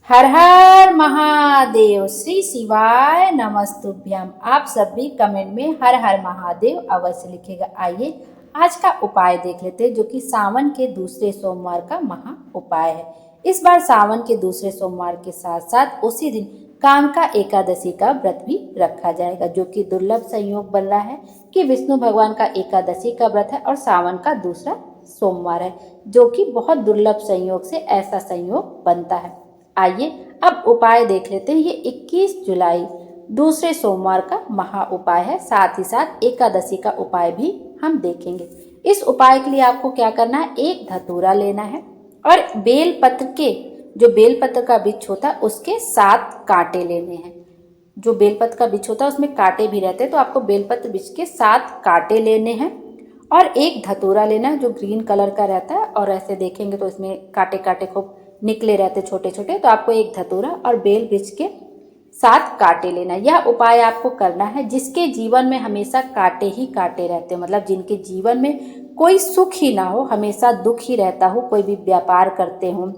हर हर महादेव। श्री शिवाय नमस्तुभ्यम। आप सभी कमेंट में हर हर महादेव अवश्य लिखेगा। आइए आज का उपाय देख लेते हैं, जो कि सावन के दूसरे सोमवार का महा उपाय है। इस बार सावन के दूसरे सोमवार के साथ साथ उसी दिन कामका एकादशी का व्रत भी रखा जाएगा, जो कि दुर्लभ संयोग बन रहा है कि विष्णु भगवान का एकादशी का व्रत है और सावन का दूसरा सोमवार है, जो कि बहुत दुर्लभ संयोग से ऐसा संयोग बनता है। आइए अब उपाय देख लेते हैं। ये 21 जुलाई दूसरे सोमवार का महा उपाय है। साथ ही साथ एकादशी का उपाय भी हम देखेंगे। इस उपाय के लिए आपको क्या करना है, एक धतूरा लेना है और बेलपत्र के जो बेलपत्र का वृक्ष होता है उसके 7 कांटे लेने हैं। जो बेलपत्र का वृक्ष होता है उसमें कांटे भी रहते हैं, तो आपको बेलपत्र वृक्ष के 7 कांटे लेने हैं और एक धतूरा लेना है जो ग्रीन कलर का रहता है। और ऐसे देखेंगे तो इसमें कांटे कांटे खूब निकले रहते छोटे छोटे, तो आपको एक धतूरा और बेल वृक्ष के 7 कांटे लेना। यह उपाय आपको करना है जिसके जीवन में हमेशा कांटे ही कांटे रहते हैं, मतलब जिनके जीवन में कोई सुख ही ना हो, हमेशा दुख ही रहता हो। कोई भी व्यापार करते हो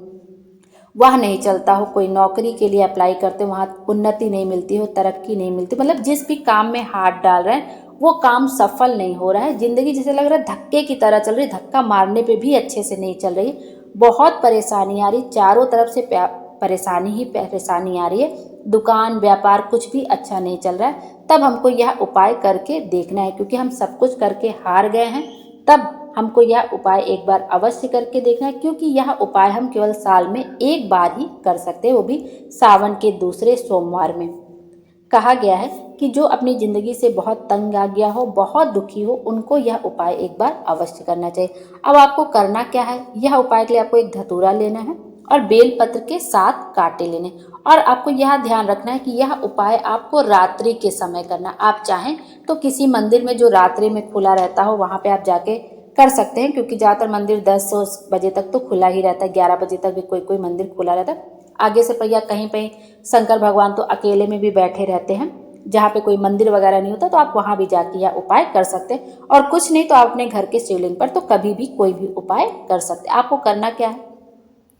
वह नहीं चलता हो, कोई नौकरी के लिए अप्लाई करते हो वहाँ उन्नति नहीं मिलती हो, तरक्की नहीं मिलती, मतलब जिस भी काम में हाथ डाल रहे हैं वो काम सफल नहीं हो रहा है। जिंदगी जैसे लग रहा है धक्के की तरह चल रही, धक्का मारने पे भी अच्छे से नहीं चल रही, बहुत परेशानी आ रही, चारों तरफ से परेशानी ही परेशानी आ रही है। दुकान व्यापार कुछ भी अच्छा नहीं चल रहा है, तब हमको यह उपाय करके देखना है, क्योंकि हम सब कुछ करके हार गए हैं। तब हमको यह उपाय एक बार अवश्य करके देखना है, क्योंकि यह उपाय हम केवल साल में एक बार ही कर सकते हैं, वो भी सावन के दूसरे सोमवार में। कहा गया है कि जो अपनी ज़िंदगी से बहुत तंग आ गया हो, बहुत दुखी हो, उनको यह उपाय एक बार अवश्य करना चाहिए। अब आपको करना क्या है, यह उपाय के लिए आपको एक धतूरा लेना है और बेलपत्र के 7 कांटे लेने। और आपको यह ध्यान रखना है कि यह उपाय आपको रात्रि के समय करना। आप चाहें तो किसी मंदिर में जो रात्रि में खुला रहता हो वहाँ पे आप जाके कर सकते हैं, क्योंकि ज़्यादातर मंदिर 10 बजे तक तो खुला ही रहता है, 11 बजे तक भी कोई कोई मंदिर खुला रहता है। आगे से पहिया कहीं पे शंकर भगवान तो अकेले में भी बैठे रहते हैं, जहाँ पे कोई मंदिर वगैरह नहीं होता, तो आप वहाँ भी जाके यह उपाय कर सकते हैं। और कुछ नहीं तो आप अपने घर के शिवलिंग पर तो कभी भी कोई भी उपाय कर सकते हैं। आपको करना क्या है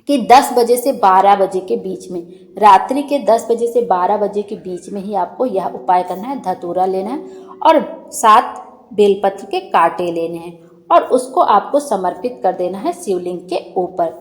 कि 10 बजे से 12 बजे के बीच में, रात्रि के 10 बजे से 12 बजे के बीच में ही आपको यह उपाय करना है। धतूरा लेना है और 7 बेलपत्र के कांटे लेने हैं और उसको आपको समर्पित कर देना है शिवलिंग के ऊपर।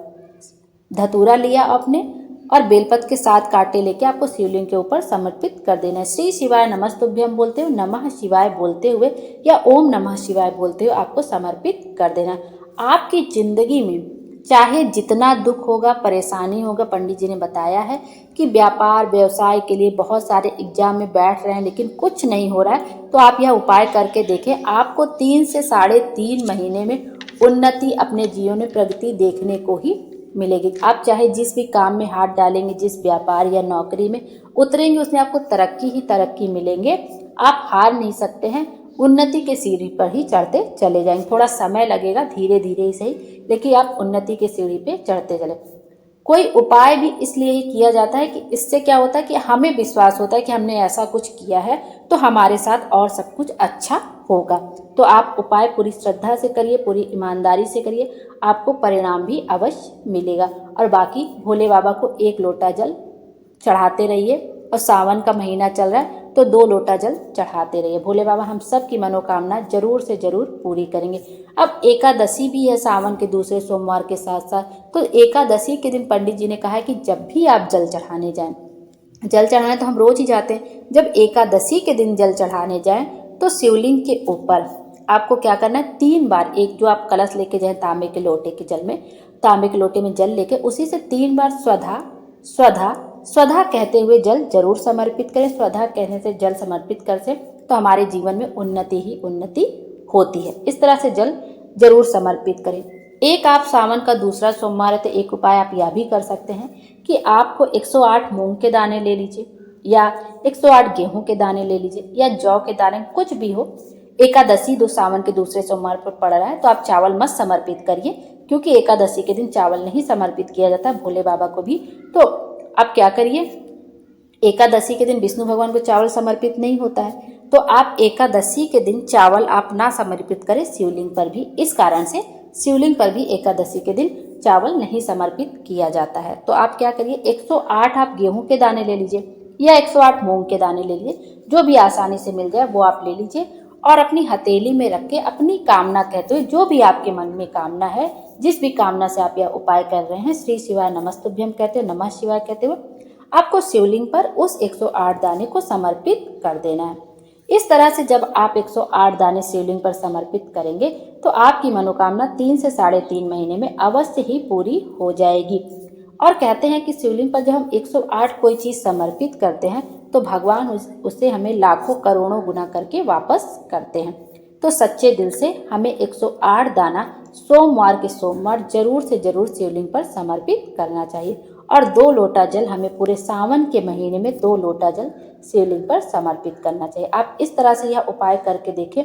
धतूरा लिया आपने और बेलपत्र के 7 कांटे लेके आपको शिवलिंग के ऊपर समर्पित कर देना है। श्री शिवाय नमस्तुभ्यम बोलते हुए, नमः शिवाय बोलते हुए या ओम नमः शिवाय बोलते हुए आपको समर्पित कर देना। आपकी जिंदगी में चाहे जितना दुख होगा, परेशानी होगा, पंडित जी ने बताया है कि व्यापार व्यवसाय के लिए बहुत सारे एग्जाम में बैठ रहे हैं लेकिन कुछ नहीं हो रहा है, तो आप यह उपाय करके देखें। आपको 3 से 3.5 महीने में उन्नति, अपने जीवन में प्रगति देखने को ही मिलेगी। आप चाहे जिस भी काम में हाथ डालेंगे, जिस व्यापार या नौकरी में उतरेंगे, उसमें आपको तरक्की ही तरक्की मिलेंगे। आप हार नहीं सकते हैं, उन्नति के सीढ़ी पर ही चढ़ते चले जाएंगे। थोड़ा समय लगेगा, धीरे धीरे ही सही, लेकिन आप उन्नति के सीढ़ी पे चढ़ते चले। कोई उपाय भी इसलिए ही किया जाता है कि इससे क्या होता है कि हमें विश्वास होता है कि हमने ऐसा कुछ किया है तो हमारे साथ और सब कुछ अच्छा होगा। तो आप उपाय पूरी श्रद्धा से करिए, पूरी ईमानदारी से करिए, आपको परिणाम भी अवश्य मिलेगा। और बाकी भोले बाबा को 1 लोटा जल चढ़ाते रहिए, और सावन का महीना चल रहा है तो 2 लोटा जल चढ़ाते रहिए। भोले बाबा हम सब की मनोकामना जरूर से जरूर पूरी करेंगे। अब एकादशी भी है सावन के दूसरे सोमवार के साथ साथ, तो एकादशी के दिन पंडित जी ने कहा है कि जब भी आप जल चढ़ाने जाएं, जल चढ़ाने तो हम रोज ही जाते हैं, जब एकादशी के दिन जल चढ़ाने जाएं तो शिवलिंग के ऊपर आपको क्या करना है, 3 बार, एक जो आप कलश लेके जाएं तांबे के लोटे के जल में, तांबे के लोटे में जल लेके उसी से 3 बार स्वधा स्वधा स्वधा कहते हुए जल जरूर समर्पित करें। स्वधा कहने से जल समर्पित कर से तो हमारे जीवन में उन्नति ही उन्नति होती है। इस तरह से जल जरूर समर्पित करें। एक आप सावन का दूसरा सोमवार है तो एक उपाय आप यह भी कर सकते हैं कि आपको 108 मूंग के दाने ले लीजिए या 108 गेहूं के दाने ले लीजिए या जौ के दाने, कुछ भी हो। एकादशी सावन के दूसरे सोमवार पर पड़ रहा है तो आप चावल मत समर्पित करिए, क्योंकि एकादशी के दिन चावल नहीं समर्पित किया जाता भोले बाबा को भी। तो आप क्या करिए, एकादशी के दिन विष्णु भगवान को चावल समर्पित नहीं होता है, तो आप एकादशी के दिन चावल आप ना समर्पित करें शिवलिंग पर भी। इस कारण से शिवलिंग पर भी एकादशी के दिन चावल नहीं समर्पित किया जाता है। तो आप क्या करिए, 108 आप गेहूं के दाने ले लीजिए या 108 मूंग के दाने ले लीजिए, जो भी आसानी से मिल जाए वो आप ले लीजिए और अपनी हथेली में रख के अपनी कामना कहते हुए, जो भी आपके मन में कामना है, जिस भी कामना से आप यह उपाय कर रहे हैं, श्री शिवाय नमस्तुभ्यम कहते हुए, नमः शिवाय कहते हुए आपको शिवलिंग पर उस 108 दाने को समर्पित कर देना है। इस तरह से जब आप 108 दाने शिवलिंग पर समर्पित करेंगे तो आपकी मनोकामना 3 से 3.5 महीने में अवश्य ही पूरी हो जाएगी। और कहते हैं कि शिवलिंग पर जब हम 108 कोई चीज़ समर्पित करते हैं तो भगवान उससे हमें लाखों करोड़ों गुना करके वापस करते हैं। तो सच्चे दिल से हमें 108 दाना सोमवार के सोमवार जरूर से जरूर शिवलिंग पर समर्पित करना चाहिए। और 2 लोटा जल हमें पूरे सावन के महीने में 2 लोटा जल शिवलिंग पर समर्पित करना चाहिए। आप इस तरह से यह उपाय करके देखें,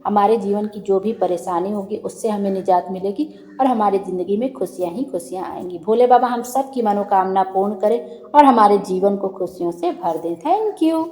हमारे जीवन की जो भी परेशानी होगी उससे हमें निजात मिलेगी और हमारी ज़िंदगी में खुशियाँ ही खुशियाँ आएंगी। भोले बाबा हम सब की मनोकामना पूर्ण करें और हमारे जीवन को खुशियों से भर दें। Thank you.